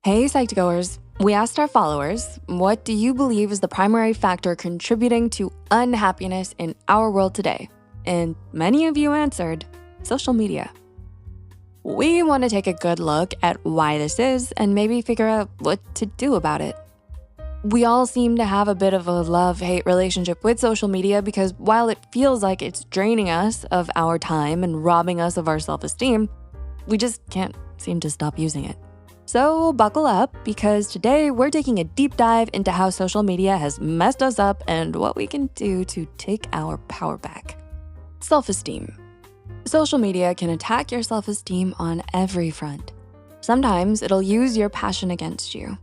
Hey, Psych2Goers. We asked our followers, what do you believe is the primary factor contributing to unhappiness in our world today? And many of you answered, social media. We want to take a good look at why this is and maybe figure out what to do about it. We all seem to have a bit of a love-hate relationship with social media because while it feels like it's draining us of our time and robbing us of our self-esteem, we just can't seem to stop using it. So buckle up, because today we're taking a deep dive into how social media has messed us up and what we can do to take our power back. Self-esteem. Social media can attack your self-esteem on every front. Sometimes it'll use your passion against you.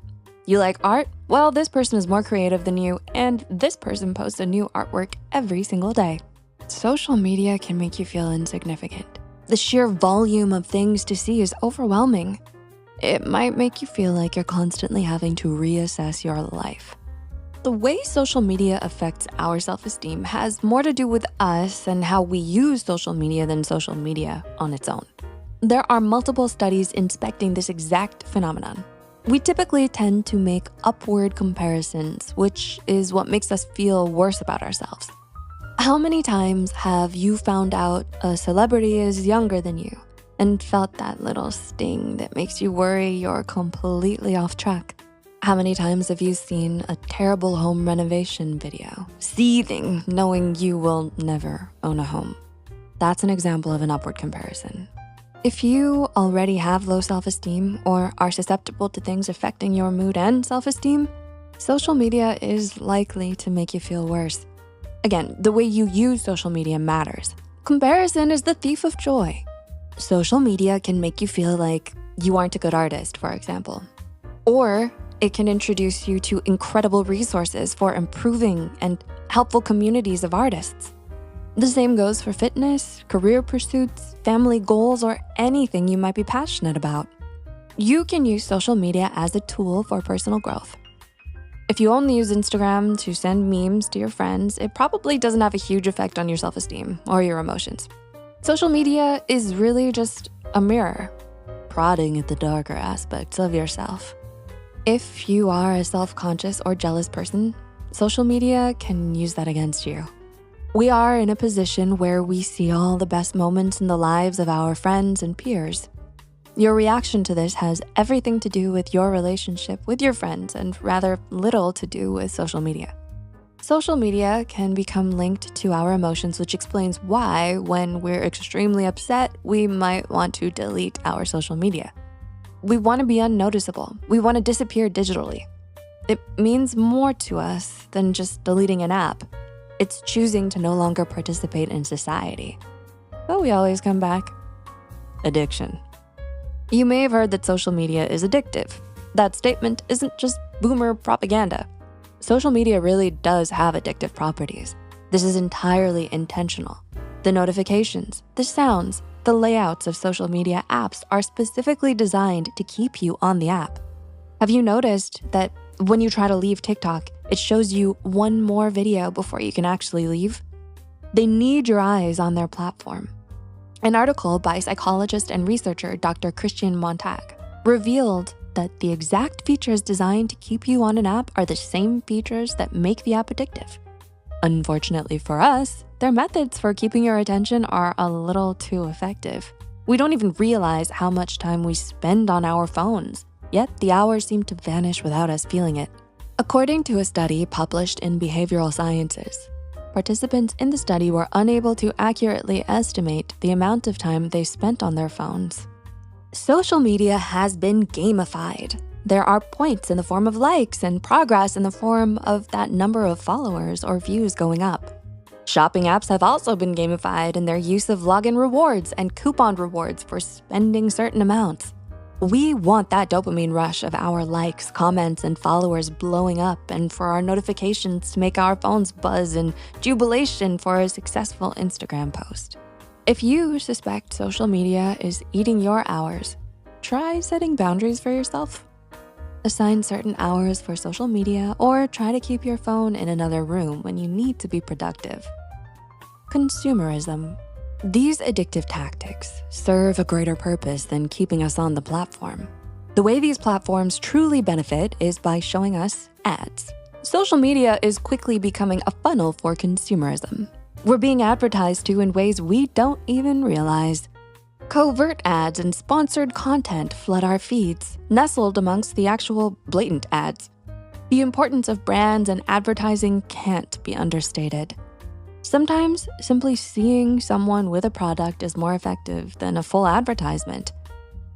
You like art? Well, this person is more creative than you, and this person posts a new artwork every single day. Social media can make you feel insignificant. The sheer volume of things to see is overwhelming. It might make you feel like you're constantly having to reassess your life. The way social media affects our self-esteem has more to do with us and how we use social media than social media on its own. There are multiple studies inspecting this exact phenomenon. We typically tend to make upward comparisons, which is what makes us feel worse about ourselves. How many times have you found out a celebrity is younger than you and felt that little sting that makes you worry you're completely off track? How many times have you seen a terrible home renovation video, seething, knowing you will never own a home? That's an example of an upward comparison. If you already have low self-esteem or are susceptible to things affecting your mood and self-esteem, social media is likely to make you feel worse. Again, the way you use social media matters. Comparison is the thief of joy. Social media can make you feel like you aren't a good artist, for example. Or it can introduce you to incredible resources for improving and helpful communities of artists. The same goes for fitness, career pursuits, family goals, or anything you might be passionate about. You can use social media as a tool for personal growth. If you only use Instagram to send memes to your friends, it probably doesn't have a huge effect on your self-esteem or your emotions. Social media is really just a mirror, prodding at the darker aspects of yourself. If you are a self-conscious or jealous person, social media can use that against you. We are in a position where we see all the best moments in the lives of our friends and peers. Your reaction to this has everything to do with your relationship with your friends and rather little to do with social media. Social media can become linked to our emotions, which explains why, when we're extremely upset, we might want to delete our social media. We want to be unnoticeable. We want to disappear digitally. It means more to us than just deleting an app. It's choosing to no longer participate in society. But we always come back. Addiction. You may have heard that social media is addictive. That statement isn't just boomer propaganda. Social media really does have addictive properties. This is entirely intentional. The notifications, the sounds, the layouts of social media apps are specifically designed to keep you on the app. Have you noticed that when you try to leave TikTok, it shows you one more video before you can actually leave? They need your eyes on their platform. An article by psychologist and researcher Dr. Christian Montag revealed that the exact features designed to keep you on an app are the same features that make the app addictive. Unfortunately for us, their methods for keeping your attention are a little too effective. We don't even realize how much time we spend on our phones, yet the hours seem to vanish without us feeling it. According to a study published in Behavioral Sciences, participants in the study were unable to accurately estimate the amount of time they spent on their phones. Social media has been gamified. There are points in the form of likes and progress in the form of that number of followers or views going up. Shopping apps have also been gamified in their use of login rewards and coupon rewards for spending certain amounts. We want that dopamine rush of our likes, comments, and followers blowing up, and for our notifications to make our phones buzz in jubilation for a successful Instagram post. If you suspect social media is eating your hours, try setting boundaries for yourself. Assign certain hours for social media or try to keep your phone in another room when you need to be productive. Consumerism. These addictive tactics serve a greater purpose than keeping us on the platform. The way these platforms truly benefit is by showing us ads. Social media is quickly becoming a funnel for consumerism. We're being advertised to in ways we don't even realize. Covert ads and sponsored content flood our feeds, nestled amongst the actual blatant ads. The importance of brands and advertising can't be understated. Sometimes simply seeing someone with a product is more effective than a full advertisement.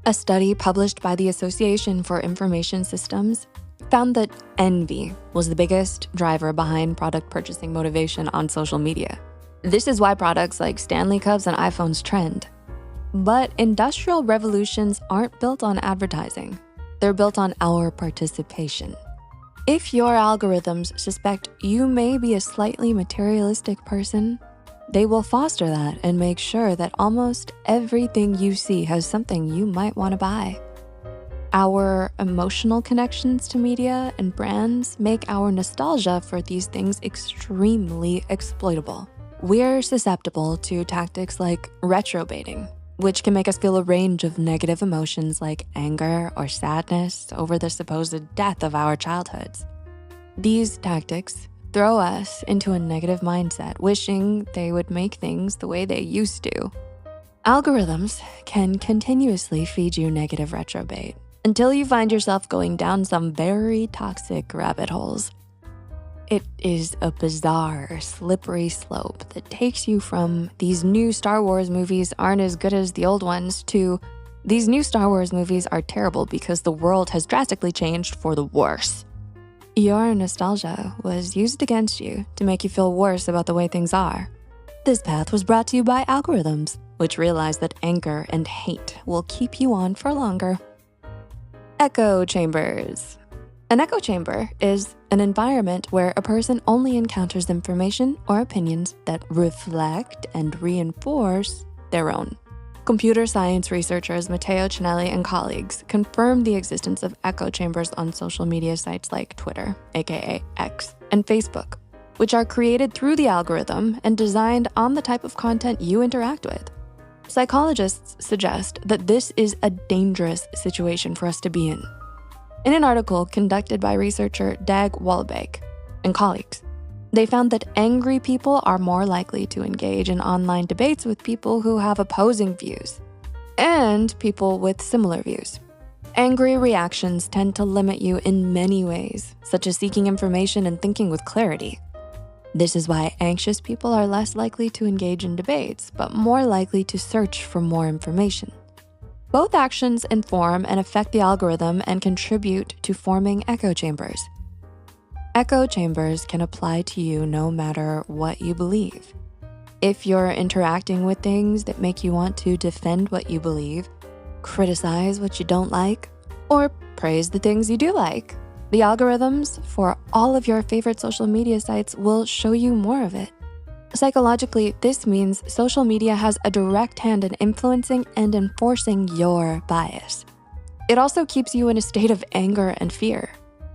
A study published by the Association for Information Systems found that envy was the biggest driver behind product purchasing motivation on social media. This is why products like Stanley Cups and iPhones trend. But industrial revolutions aren't built on advertising. They're built on our participation. If your algorithms suspect you may be a slightly materialistic person, they will foster that and make sure that almost everything you see has something you might want to buy. Our emotional connections to media and brands make our nostalgia for these things extremely exploitable. We're susceptible to tactics like retrobaiting, which can make us feel a range of negative emotions like anger or sadness over the supposed death of our childhoods. These tactics throw us into a negative mindset, wishing they would make things the way they used to. Algorithms can continuously feed you negative retrobait until you find yourself going down some very toxic rabbit holes. It is a bizarre, slippery slope that takes you from these new Star Wars movies aren't as good as the old ones to these new Star Wars movies are terrible because the world has drastically changed for the worse. Your nostalgia was used against you to make you feel worse about the way things are. This path was brought to you by algorithms, which realize that anger and hate will keep you on for longer. Echo chambers. An echo chamber is an environment where a person only encounters information or opinions that reflect and reinforce their own. Computer science researchers Matteo Cinelli and colleagues confirmed the existence of echo chambers on social media sites like Twitter, aka X, and Facebook, which are created through the algorithm and designed on the type of content you interact with. Psychologists suggest that this is a dangerous situation for us to be in. In an article conducted by researcher Dag Wallbeek and colleagues, they found that angry people are more likely to engage in online debates with people who have opposing views and people with similar views. Angry reactions tend to limit you in many ways, such as seeking information and thinking with clarity. This is why anxious people are less likely to engage in debates, but more likely to search for more information. Both actions inform and affect the algorithm and contribute to forming echo chambers. Echo chambers can apply to you no matter what you believe. If you're interacting with things that make you want to defend what you believe, criticize what you don't like, or praise the things you do like, the algorithms for all of your favorite social media sites will show you more of it. Psychologically, this means social media has a direct hand in influencing and enforcing your bias. It also keeps you in a state of anger and fear.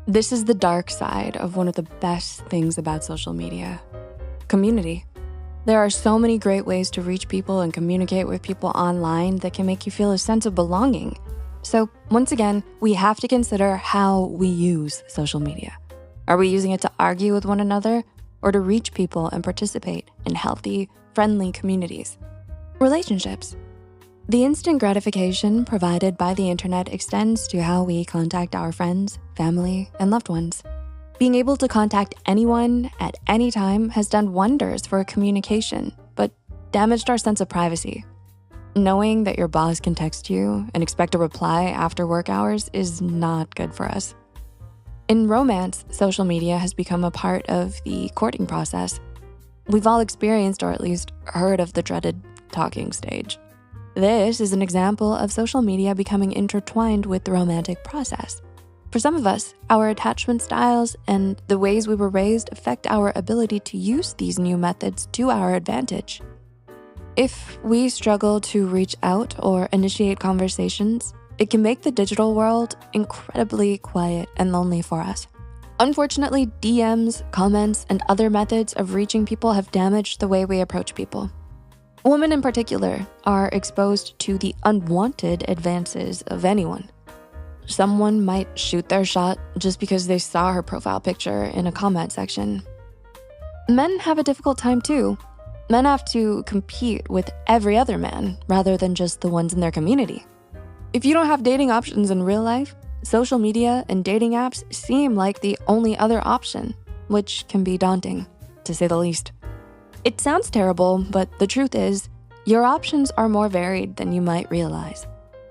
This is the dark side of one of the best things about social media: community. There are so many great ways to reach people and communicate with people online that can make you feel a sense of belonging. So once again, we have to consider how we use social media. Are we using it to argue with one another or to reach people and participate in healthy, friendly communities? Relationships. The instant gratification provided by the internet extends to how we contact our friends, family, and loved ones. Being able to contact anyone at any time has done wonders for communication, but damaged our sense of privacy. Knowing that your boss can text you and expect a reply after work hours is not good for us. In romance, social media has become a part of the courting process. We've all experienced, or at least heard of, the dreaded talking stage. This is an example of social media becoming intertwined with the romantic process. For some of us, our attachment styles and the ways we were raised affect our ability to use these new methods to our advantage. If we struggle to reach out or initiate conversations, it can make the digital world incredibly quiet and lonely for us. Unfortunately, DMs, comments, and other methods of reaching people have damaged the way we approach people. Women in particular are exposed to the unwanted advances of anyone. someone might shoot their shot just because they saw her profile picture in a comment section. Men have a difficult time too. Men have to compete with every other man rather than just the ones in their community. If you don't have dating options in real life, social media and dating apps seem like the only other option, which can be daunting, to say the least. It sounds terrible, but the truth is, your options are more varied than you might realize.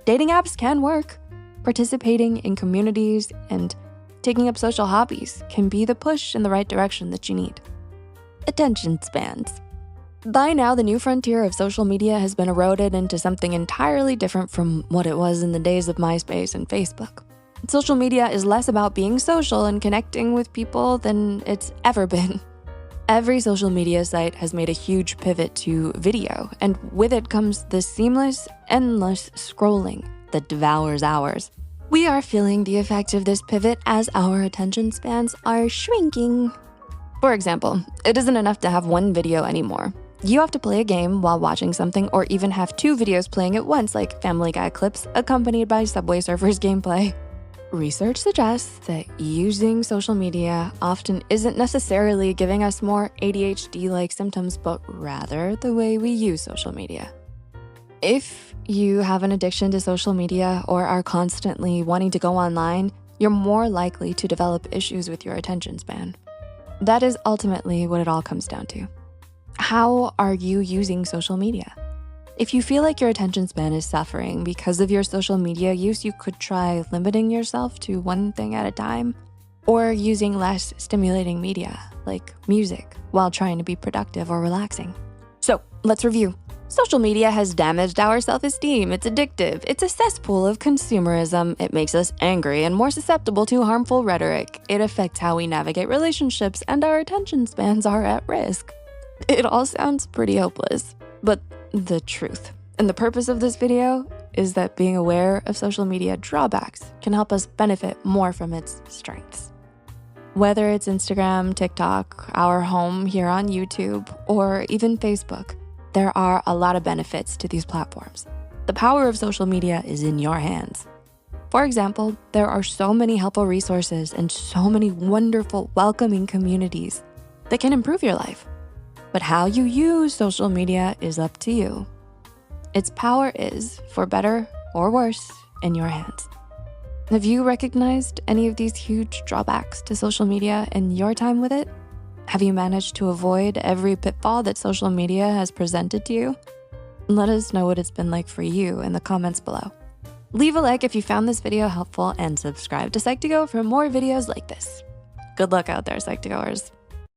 Dating apps can work. Participating in communities and taking up social hobbies can be the push in the right direction that you need. Attention spans. By now, the new frontier of social media has been eroded into something entirely different from what it was in the days of MySpace and Facebook. Social media is less about being social and connecting with people than it's ever been. Every social media site has made a huge pivot to video, and with it comes the seamless, endless scrolling that devours hours. We are feeling the effect of this pivot as our attention spans are shrinking. For example, it isn't enough to have one video anymore. You have to play a game while watching something, or even have two videos playing at once, like Family Guy clips accompanied by Subway Surfers gameplay. Research suggests that using social media often isn't necessarily giving us more ADHD-like symptoms, but rather the way we use social media. If you have an addiction to social media or are constantly wanting to go online, you're more likely to develop issues with your attention span. That is ultimately what it all comes down to. How are you using social media? If you feel like your attention span is suffering because of your social media use, you could try limiting yourself to one thing at a time, or using less stimulating media, like music, while trying to be productive or relaxing. So let's review. Social media has damaged our self-esteem. It's addictive. It's a cesspool of consumerism. It makes us angry and more susceptible to harmful rhetoric. It affects how we navigate relationships, and our attention spans are at risk. It all sounds pretty hopeless, but the truth and the purpose of this video is that being aware of social media drawbacks can help us benefit more from its strengths. Whether it's Instagram, TikTok, our home here on YouTube, or even Facebook, there are a lot of benefits to these platforms. The power of social media is in your hands. For example, there are so many helpful resources and so many wonderful, welcoming communities that can improve your life. But how you use social media is up to you. Its power is, for better or worse, in your hands. Have you recognized any of these huge drawbacks to social media in your time with it? Have you managed to avoid every pitfall that social media has presented to you? Let us know what it's been like for you in the comments below. Leave a like if you found this video helpful, and subscribe to Psych2Go for more videos like this. Good luck out there, Psych2Goers.